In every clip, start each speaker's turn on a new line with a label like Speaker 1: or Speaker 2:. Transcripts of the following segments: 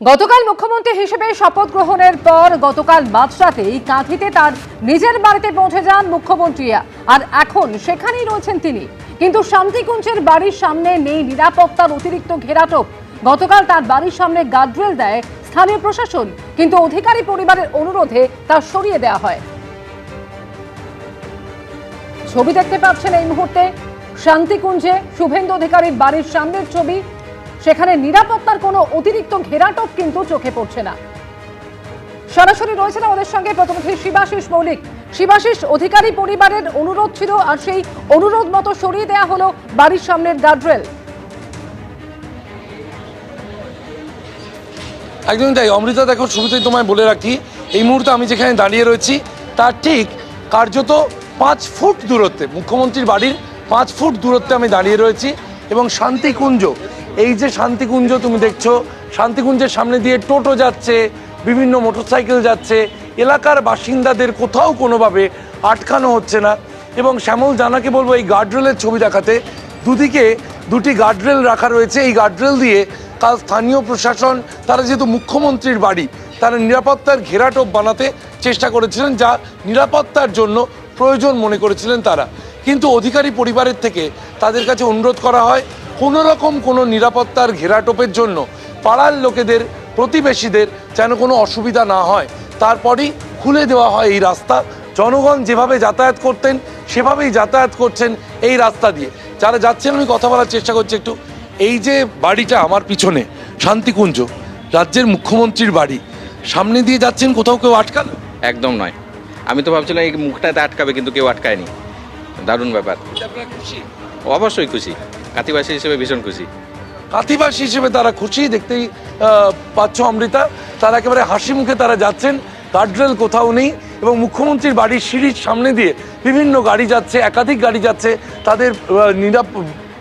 Speaker 1: গতকাল মুখ্যমন্ত্রী হিসেবে শপথ গ্রহণের পর গতকাল মাঝরাতেই কাঁথিতে তার নিজের বাড়িতে পৌঁছে যান মুখ্যমন্ত্রী, আর এখন সেখানেই রয়েছেন তিনি। কিন্তু শান্তিকুঞ্জের বাড়ির সামনে নেই নিরাপত্তার অতিরিক্ত ঘেরাটোপ। গতকাল তার বাড়ির সামনে গার্ডরেল দেয় স্থানীয় প্রশাসন, কিন্তু অধিকারী পরিবারের অনুরোধে তা সরিয়ে দেওয়া হয়। ছবি দেখতে পাচ্ছেন এই মুহূর্তে শান্তিকুঞ্জে শুভেন্দু অধিকারীর বাড়ির সামনের ছবি। সেখানে নিরাপত্তার কোনো অতিরিক্ত ঘেরাটোপ কিন্তু চোখে পড়ছে না। সরাসরি রয়েছেন আমাদের সঙ্গে প্রতিনিধি শিবাশিস মৌলিক। শিবাশিস, অধিকারী পরিবারের অনুরোধ ছিল আর সেই অনুরোধ মতো সরিয়ে দেওয়া হলো বাড়ির সামনের গার্ডরেল।
Speaker 2: একদমই তাই অমৃতা, দেখো শুরুতেই তোমায় বলে রাখি, এই মুহূর্তে আমি যেখানে দাঁড়িয়ে রয়েছি তার ঠিক কার্যত 5 ফুট দূরত্বে, মুখ্যমন্ত্রীর বাড়ির 5 ফুট দূরত্বে আমি দাঁড়িয়ে রয়েছি। এবং শান্তিকুঞ্জ, এই যে শান্তিকুঞ্জ তুমি দেখছো, শান্তিকুঞ্জের সামনে দিয়ে টোটো যাচ্ছে, বিভিন্ন মোটরসাইকেল যাচ্ছে, এলাকার বাসিন্দাদের কোথাও কোনোভাবে আটকানো হচ্ছে না। এবং শ্যামল জানাকে বলবো এই গার্ডরেলের ছবি দেখাতে। দুদিকে দুটি গার্ডরেল রাখা রয়েছে। এই গার্ডরেল দিয়ে কাল স্থানীয় প্রশাসন, তারা যেহেতু মুখ্যমন্ত্রীর বাড়ি, তারা নিরাপত্তার ঘেরাটোপ বানাতে চেষ্টা করেছিলেন, যা নিরাপত্তার জন্য প্রয়োজন মনে করেছিলেন তারা। কিন্তু অধিকারী পরিবারের থেকে তাদের কাছে অনুরোধ করা হয় কোনো রকম কোনো নিরাপত্তার ঘেরাটোপের জন্য পাড়ার লোকেদের, প্রতিবেশীদের যেন কোনো অসুবিধা না হয়। তারপরই খুলে দেওয়া হয় এই রাস্তা। জনগণ যেভাবে যাতায়াত করতেন সেভাবেই যাতায়াত করছেন এই রাস্তা দিয়ে। যারা যাচ্ছেন আমি কথা বলার চেষ্টা করছি একটু। এই যে বাড়িটা আমার পিছনে, শান্তিকুঞ্জ, রাজ্যের মুখ্যমন্ত্রীর বাড়ি, সামনে দিয়ে যাচ্ছেন, কোথাও কেউ আটকাল?
Speaker 3: একদম নয়। আমি তো ভাবছিলাম এই মুখটাতে আটকাবে, কিন্তু কেউ আটকায়নি। দারুণ ব্যাপার।
Speaker 2: খুশি?
Speaker 3: অবশ্যই খুশি, কাতিবাসী হিসেবে ভীষণ খুশি।
Speaker 2: কাতিবাসী হিসেবে তারা খুশি, দেখতেই পাচ্ছ অমৃতা। তারা একেবারে হাসি মুখে তারা যাচ্ছেন, গার্ডরেল কোথাও নেই। এবং মুখ্যমন্ত্রীর বাড়ির সিঁড়ির সামনে দিয়ে বিভিন্ন গাড়ি যাচ্ছে, একাধিক গাড়ি যাচ্ছে। তাদের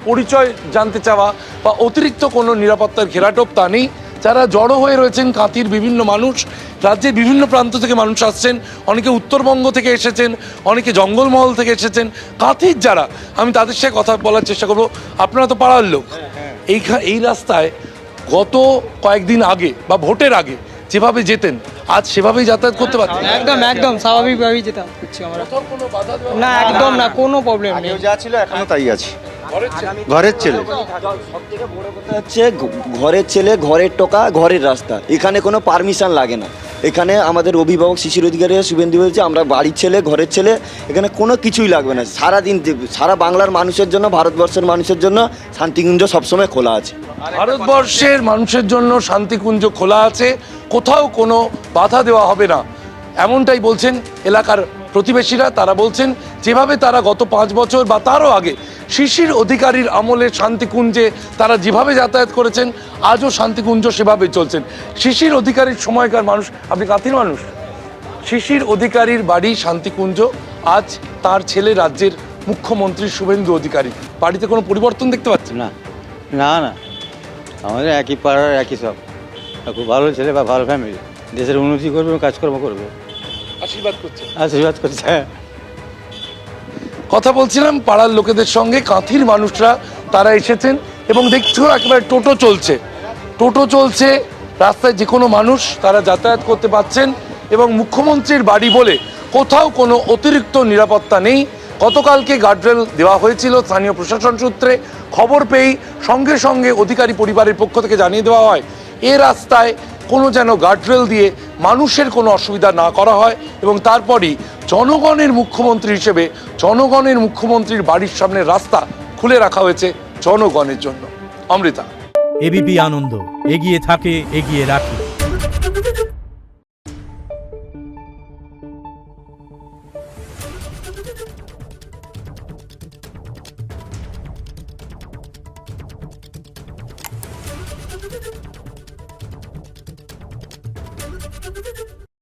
Speaker 2: পরিচয় জানতে চাওয়া বা অতিরিক্ত কোনো নিরাপত্তার ঘেরাটোপ তা নেই। যারা জড়ো হয়ে রয়েছেন কাঁথির বিভিন্ন মানুষ, রাজ্যের বিভিন্ন প্রান্ত থেকে মানুষ আসছেন, অনেকে উত্তরবঙ্গ থেকে এসেছেন, অনেকে জঙ্গলমহল থেকে এসেছেন। কাঁথির যারা, আমি তাদের সাথে কথা বলার চেষ্টা করবো। আপনারা তো পাড়ার লোক, এই রাস্তায় গত কয়েকদিন আগে বা ভোটের আগে যেভাবে যেতেন, আজ সেভাবেই যাতায়াত করতে পারতেন?
Speaker 4: একদম একদম স্বাভাবিকভাবেই যেটা করছি আমরা। না, একদম না, কোনো প্রবলেম নেই।
Speaker 5: যা ছিল এখনো তাই আছে। ঘরের ছেলে হচ্ছে ঘরের ছেলে, ঘরের টোকা, ঘরের রাস্তা। এখানে কোনো পারমিশন লাগে না। এখানে আমাদের অভিভাবক শিশির অধিকারী শুভেন্দু বলছে আমরা বাড়ির ছেলে, ঘরের ছেলে, এখানে কোনো কিছুই লাগবে না। সারাদিন সারা বাংলার মানুষের জন্য, ভারতবর্ষের মানুষের জন্য শান্তিকুঞ্জ সবসময় খোলা আছে।
Speaker 2: ভারতবর্ষের মানুষের জন্য শান্তিকুঞ্জ খোলা আছে, কোথাও কোনো বাধা দেওয়া হবে না, এমনটাই বলছেন এলাকার প্রতিবেশীরা। তারা বলছেন যেভাবে তারা গত 5 বছর বা তারও আগে শিশির অধিকারীর আমলে শান্তিকুঞ্জে তারা যেভাবে যাতায়াত করেছেন, আজও শান্তিকুঞ্জ সেভাবে চলছেন। শিশির অধিকারীর সময়কার মানুষ, আপনি কাঁথির মানুষ, শিশির অধিকারীর বাড়ি শান্তিকুঞ্জ, আজ তার ছেলে রাজ্যের মুখ্যমন্ত্রী শুভেন্দু অধিকারী। বাড়িতে কোনো পরিবর্তন দেখতে পাচ্ছেন?
Speaker 6: না না না, আমাদের একই পাড়ার একই সব। খুব ভালো ছেলে বা ভালো ফ্যামিলি, দেশের উন্নতি করবে, কাজকর্ম করবে।
Speaker 2: আশীর্বাদ করছেন?
Speaker 6: আশীর্বাদ করছে।
Speaker 2: কথা বলছিলাম পাড়ার লোকেদের সঙ্গে, কাঁথির মানুষরা তারা এসেছেন এবং দেখছো একেবারে টোটো চলছে, টোটো চলছে রাস্তায়, যে কোনো মানুষ তারা যাতায়াত করতে পারছেন। এবং মুখ্যমন্ত্রীর বাড়ি বলে কোথাও কোনো অতিরিক্ত নিরাপত্তা নেই। গতকালকে গার্ডরেল দেওয়া হয়েছিল স্থানীয় প্রশাসন সূত্রে। খবর পেয়েই সঙ্গে সঙ্গে অধিকারী পরিবারের পক্ষ থেকে জানিয়ে দেওয়া হয় এ রাস্তায় কোনো যেন গার্ডরেল দিয়ে মানুষের কোনো অসুবিধা না করা হয়। এবং তারপরই জনগণের মুখ্যমন্ত্রী হিসেবে জনগণের মুখ্যমন্ত্রীর বাড়ির সামনে রাস্তা খুলে রাখা হয়েছে জনগণের জন্য। অমৃতা।
Speaker 7: এবিপি আনন্দ, এগিয়ে থাকে, এগিয়ে রাখে।